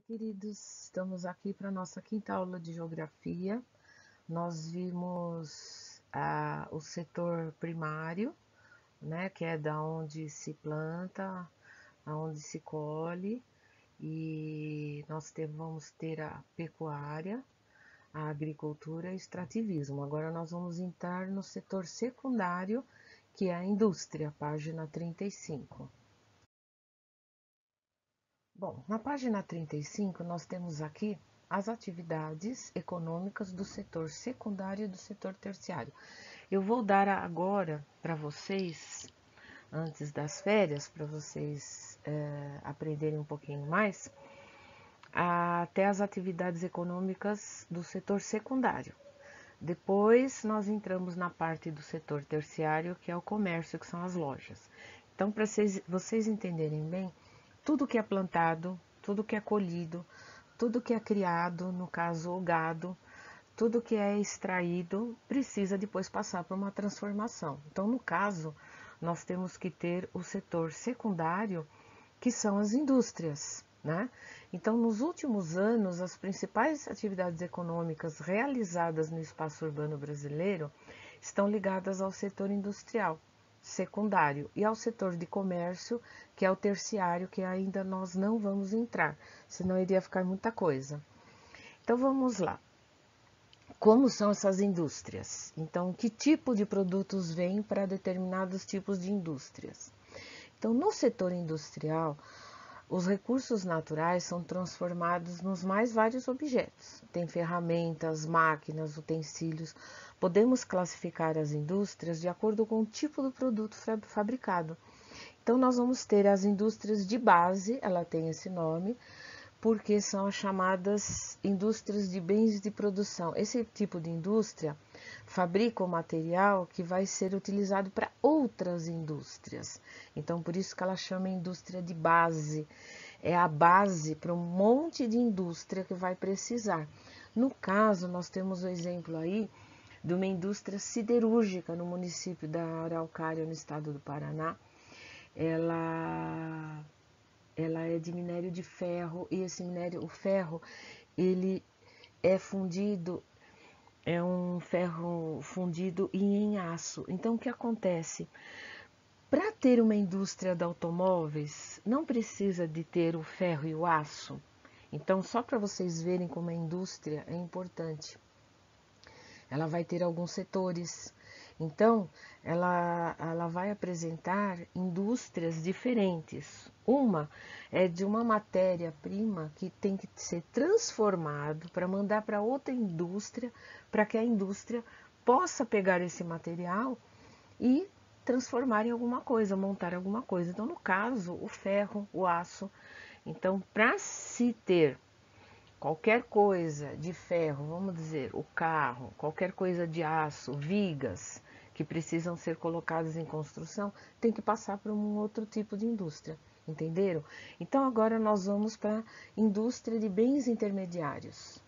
Queridos, estamos aqui para a nossa quinta aula de geografia. Nós vimos o setor primário, né, que é da onde se planta, aonde se colhe, e vamos ter a pecuária, a agricultura e o extrativismo. Agora nós vamos entrar no setor secundário, que é a indústria, página 35. Bom, na página 35 nós temos aqui as atividades econômicas do setor secundário e do setor terciário. Eu vou dar agora para vocês, antes das férias, para vocês aprenderem um pouquinho mais, até as atividades econômicas do setor secundário. Depois nós entramos na parte do setor terciário, que é o comércio, que são as lojas. Então, para vocês entenderem bem, tudo que é plantado, tudo que é colhido, tudo que é criado, no caso o gado, tudo que é extraído, precisa depois passar por uma transformação. Então, no caso, nós temos que ter o setor secundário, que são as indústrias, né? Então, nos últimos anos, as principais atividades econômicas realizadas no espaço urbano brasileiro estão ligadas ao setor industrial secundário e ao setor de comércio, que é o terciário, que ainda nós não vamos entrar, senão iria ficar muita coisa. Então vamos lá. Como são essas indústrias? Então, que tipo de produtos vêm para determinados tipos de indústrias? Então, no setor industrial, os recursos naturais são transformados nos mais vários objetos. Tem ferramentas, máquinas, utensílios. Podemos classificar as indústrias de acordo com o tipo do produto fabricado. Então, nós vamos ter as indústrias de base, ela tem esse nome, porque são as chamadas indústrias de bens de produção. Esse tipo de indústria fabrica o material que vai ser utilizado para outras indústrias. Então, por isso que ela chama indústria de base. É a base para um monte de indústria que vai precisar. No caso, nós temos o exemplo aí de uma indústria siderúrgica no município da Araucária, no estado do Paraná. Ela é de minério de ferro, e esse minério, o ferro, ele é fundido, é um ferro fundido em aço. Então, o que acontece? Para ter uma indústria de automóveis, não precisa de ter o ferro e o aço. Então, só para vocês verem como a indústria é importante. Ela vai ter alguns setores. Então, ela vai apresentar indústrias diferentes. Uma é de uma matéria-prima que tem que ser transformado para mandar para outra indústria, para que a indústria possa pegar esse material e transformar em alguma coisa, montar alguma coisa. Então, no caso, o ferro, o aço. Então, para se ter qualquer coisa de ferro, vamos dizer, o carro, qualquer coisa de aço, vigas, que precisam ser colocadas em construção, tem que passar por um outro tipo de indústria, entenderam? Então, agora nós vamos para a indústria de bens intermediários.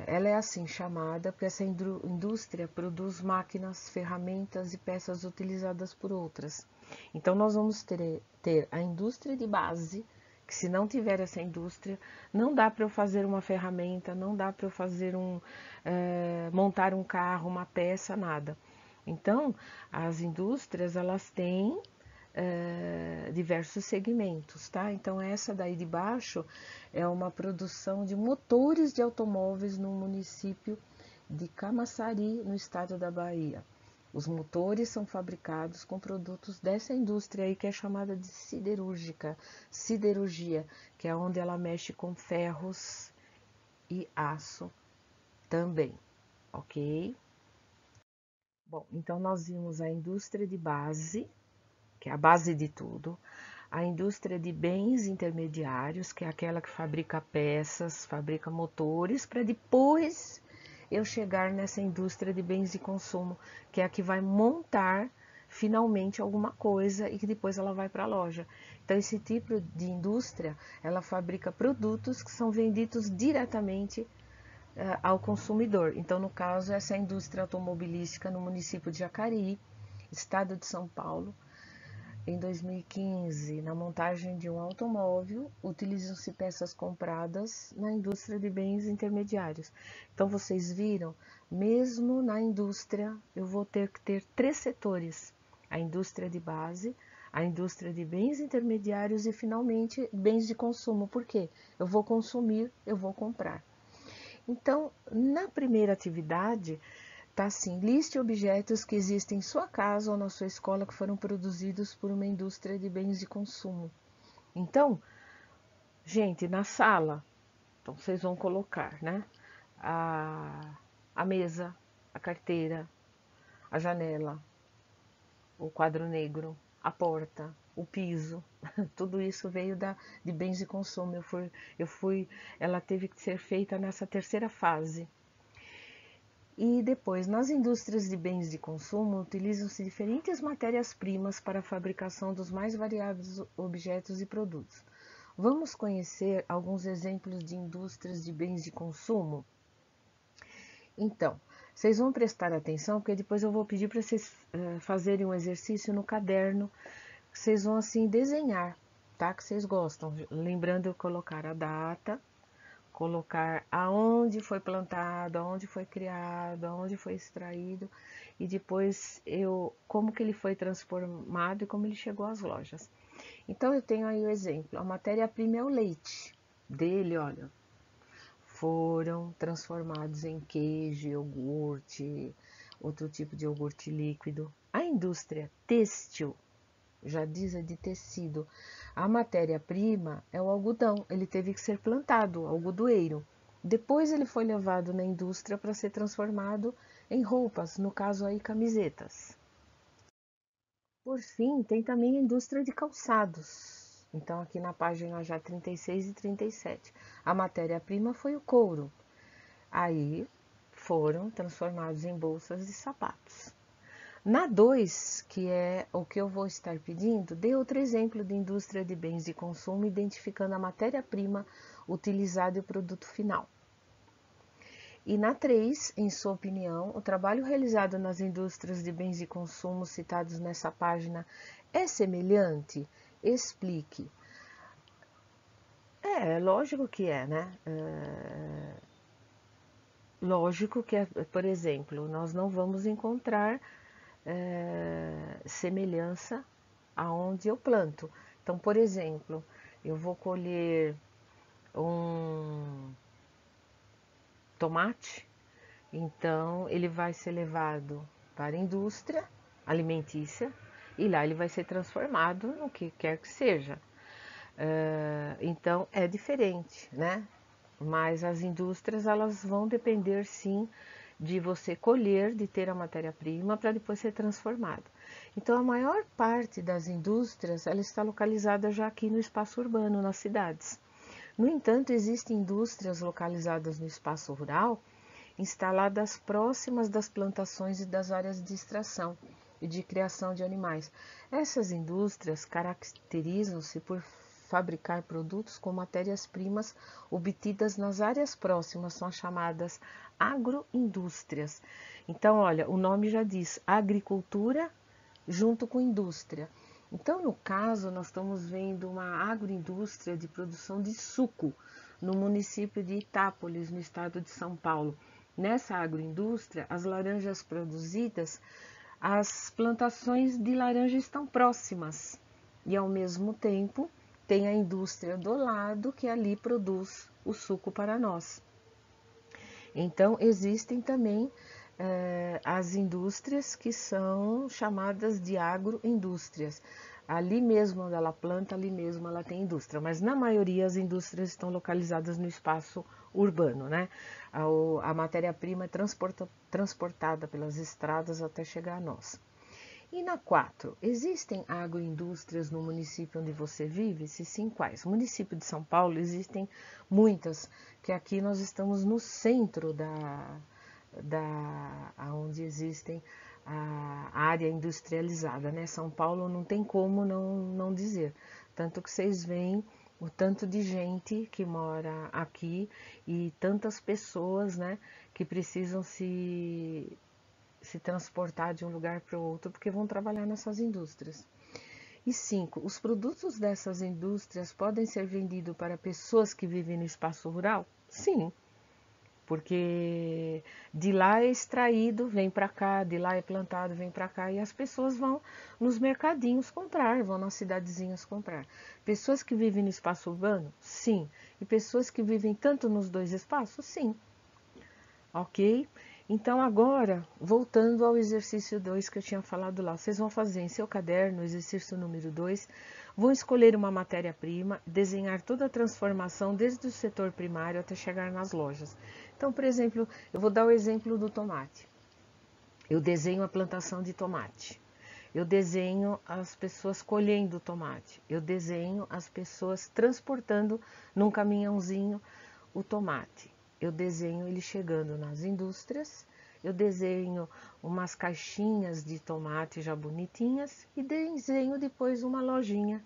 Ela é assim chamada porque essa indústria produz máquinas, ferramentas e peças utilizadas por outras. Então, nós vamos ter a indústria de base, que se não tiver essa indústria, não dá para eu fazer uma ferramenta, não dá para eu fazer montar um carro, uma peça, nada. Então, as indústrias, elas têm diversos segmentos, tá? Então, essa daí de baixo é uma produção de motores de automóveis no município de Camaçari, no estado da Bahia. Os motores são fabricados com produtos dessa indústria aí que é chamada de siderurgia, que é onde ela mexe com ferros e aço também, ok? Bom, então nós vimos a indústria de base, que é a base de tudo, a indústria de bens intermediários, que é aquela que fabrica peças, fabrica motores, para depois eu chegar nessa indústria de bens de consumo, que é a que vai montar finalmente alguma coisa e que depois ela vai para a loja. Então, esse tipo de indústria, ela fabrica produtos que são vendidos diretamente ao consumidor. Então, no caso, essa indústria automobilística no município de Jacareí, estado de São Paulo, em 2015, na montagem de um automóvel, utilizam-se peças compradas na indústria de bens intermediários. Então, vocês viram, mesmo na indústria, eu vou ter que ter três setores: a indústria de base, a indústria de bens intermediários e, finalmente, bens de consumo. Por quê? Eu vou consumir, eu vou comprar. Então, na primeira atividade, tá assim: liste objetos que existem em sua casa ou na sua escola que foram produzidos por uma indústria de bens de consumo. Então, gente, na sala, então vocês vão colocar, né? A, a mesa, a carteira, a janela, o quadro negro, a porta, o piso, tudo isso veio de bens de consumo. Ela teve que ser feita nessa terceira fase. E depois, nas indústrias de bens de consumo, utilizam-se diferentes matérias-primas para a fabricação dos mais variados objetos e produtos. Vamos conhecer alguns exemplos de indústrias de bens de consumo? Então, vocês vão prestar atenção, porque depois eu vou pedir para vocês fazerem um exercício no caderno. Vocês vão assim desenhar, tá? Que vocês gostam. Lembrando de colocar a data, colocar aonde foi plantado, aonde foi criado, aonde foi extraído e depois como que ele foi transformado e como ele chegou às lojas. Então eu tenho aí o exemplo: a matéria-prima é o leite dele, olha, foram transformados em queijo, iogurte, outro tipo de iogurte líquido. A indústria têxtil já diz, é de tecido. A matéria-prima é o algodão, ele teve que ser plantado, algodoeiro. Depois ele foi levado na indústria para ser transformado em roupas, no caso aí camisetas. Por fim, tem também a indústria de calçados. Então aqui na página já 36 e 37. A matéria-prima foi o couro. Aí foram transformados em bolsas e sapatos. Na 2, que é o que eu vou estar pedindo, dê outro exemplo de indústria de bens de consumo, identificando a matéria-prima utilizada e o produto final. E na 3, em sua opinião, o trabalho realizado nas indústrias de bens de consumo citados nessa página é semelhante? Explique. Lógico que é, né? Lógico que, por exemplo, nós não vamos encontrar semelhança aonde eu planto. Então, por exemplo, eu vou colher um tomate, então ele vai ser levado para a indústria alimentícia e lá ele vai ser transformado no que quer que seja. Então é diferente, né? Mas as indústrias, elas vão depender sim de você colher, de ter a matéria-prima para depois ser transformado. Então a maior parte das indústrias, ela está localizada já aqui no espaço urbano, nas cidades. No entanto, existem indústrias localizadas no espaço rural, instaladas próximas das plantações e das áreas de extração e de criação de animais. Essas indústrias caracterizam-se por fabricar produtos com matérias-primas obtidas nas áreas próximas, são as chamadas agroindústrias. Então, olha, o nome já diz agricultura junto com indústria. Então, no caso, nós estamos vendo uma agroindústria de produção de suco no município de Itápolis, no estado de São Paulo. Nessa agroindústria, as laranjas produzidas, as plantações de laranja estão próximas e, ao mesmo tempo, tem a indústria do lado que ali produz o suco para nós. Então, existem também as indústrias que são chamadas de agroindústrias. Ali mesmo onde ela planta, ali mesmo ela tem indústria, mas na maioria as indústrias estão localizadas no espaço urbano, né? A matéria-prima é transportada pelas estradas até chegar a nós. E na 4, existem agroindústrias no município onde você vive? Se sim, quais? No município de São Paulo existem muitas, que aqui nós estamos no centro onde existem a área industrializada, né? São Paulo não tem como não dizer. Tanto que vocês veem o tanto de gente que mora aqui e tantas pessoas, né, que precisam se transportar de um lugar para o outro porque vão trabalhar nessas indústrias. E 5, os produtos dessas indústrias podem ser vendidos para pessoas que vivem no espaço rural? Sim, porque de lá é extraído, vem para cá, de lá é plantado, vem para cá, e as pessoas vão nos mercadinhos comprar, vão nas cidadezinhas comprar. Pessoas que vivem no espaço urbano? Sim. E pessoas que vivem tanto nos dois espaços? Sim. Ok? Então, agora, voltando ao exercício 2 que eu tinha falado lá, vocês vão fazer em seu caderno, exercício número 2, vão escolher uma matéria-prima, desenhar toda a transformação desde o setor primário até chegar nas lojas. Então, por exemplo, eu vou dar o exemplo do tomate. Eu desenho a plantação de tomate. Eu desenho as pessoas colhendo o tomate. Eu desenho as pessoas transportando num caminhãozinho o tomate. Eu desenho ele chegando nas indústrias. Eu desenho umas caixinhas de tomate já bonitinhas e desenho depois uma lojinha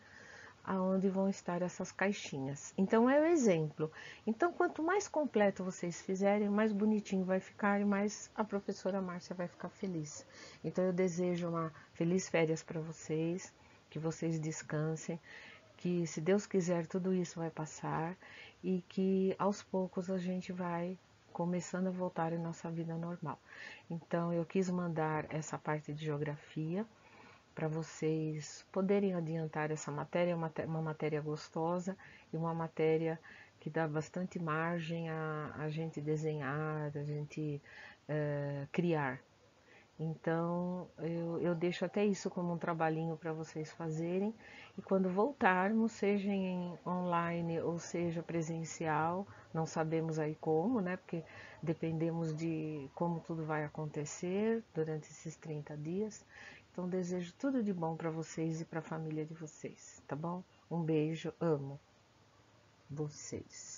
aonde vão estar essas caixinhas. Então é o exemplo. Então quanto mais completo vocês fizerem, mais bonitinho vai ficar e mais a professora Márcia vai ficar feliz. Então eu desejo uma feliz férias para vocês, que vocês descansem, que se Deus quiser tudo isso vai passar e que aos poucos a gente vai começando a voltar à nossa vida normal. Então eu quis mandar essa parte de geografia para vocês poderem adiantar essa matéria. É uma matéria gostosa e uma matéria que dá bastante margem a gente desenhar, a gente criar. Então, eu deixo até isso como um trabalhinho para vocês fazerem. E quando voltarmos, seja em online ou seja presencial, não sabemos aí como, né? Porque dependemos de como tudo vai acontecer durante esses 30 dias. Então, desejo tudo de bom para vocês e para a família de vocês, tá bom? Um beijo, amo vocês.